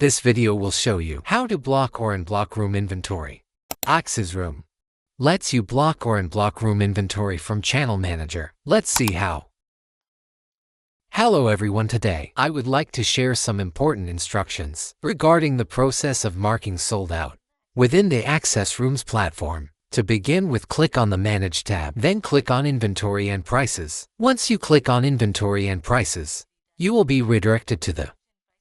This video will show you how to block or unblock room inventory. AxisRooms lets you block or unblock room inventory from Channel Manager. Let's see how. Hello everyone, today I would like to share some important instructions regarding the process of marking sold out within the AxisRooms platform. To begin with, click on the Manage tab, then click on Inventory and Prices. Once you click on Inventory and Prices, you will be redirected to the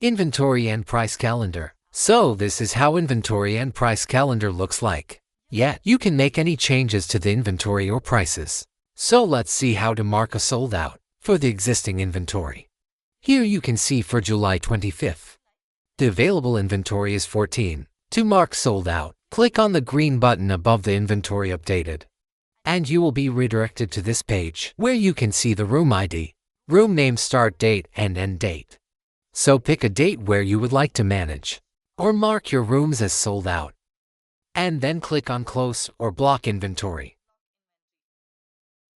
Inventory and Price Calendar. So this is how Inventory and Price Calendar looks like. Yet, you can make any changes to the inventory or prices. So let's see how to mark a sold out for the existing inventory. Here you can see for July 25th, the available inventory is 14. To mark sold out, click on the green button above the inventory updated, and you will be redirected to this page where you can see the room ID, room name, start date, and end date. So pick a date where you would like to manage or mark your rooms as sold out, and then click on Close or Block Inventory.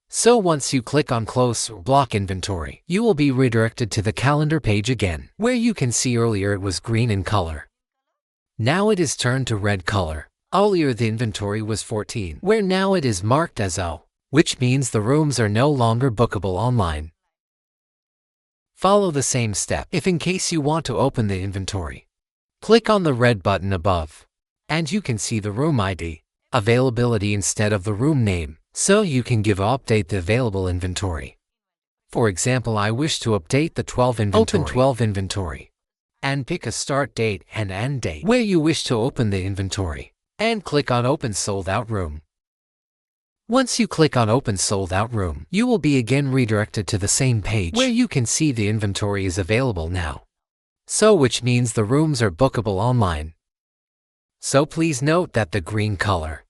So once you click on Close or Block Inventory, you will be redirected to the calendar page again, where you can see earlier it was green in color. Now it is turned to red color. Earlier the inventory was 14, where now it is marked as O, which means the rooms are no longer bookable online. Follow the same step if in case you want to open the inventory. Click on the red button above, and you can see the room ID, availability instead of the room name, so you can update the available inventory. For example, I wish to update the 12 inventory. Open 12 inventory, and pick a start date and end date where you wish to open the inventory, and click on Open Sold Out Room. Once you click on Open Sold Out Room, you will be again redirected to the same page where you can see the inventory is available now. So which means the rooms are bookable online. So please note that the green color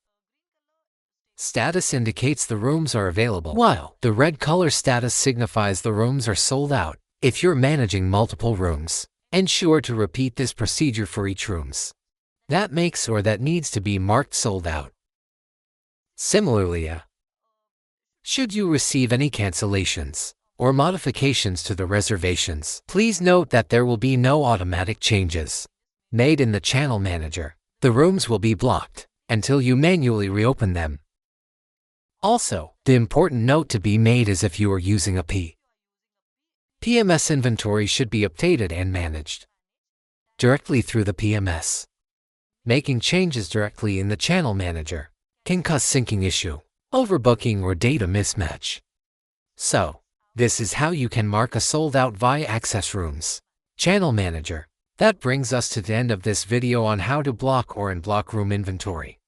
status indicates the rooms are available, while the red color status signifies the rooms are sold out. If you're managing multiple rooms, ensure to repeat this procedure for each rooms that makes or that needs to be marked sold out. Similarly, should you receive any cancellations or modifications to the reservations, please note that there will be no automatic changes made in the Channel Manager. The rooms will be blocked until you manually reopen them. Also, the important note to be made is if you are using a PMS, inventory should be updated and managed directly through the PMS. Making changes directly in the Channel Manager can cause syncing issue, overbooking, or data mismatch. So, this is how you can mark a sold out via AxisRooms Channel Manager. That brings us to the end of this video on how to block or unblock room inventory.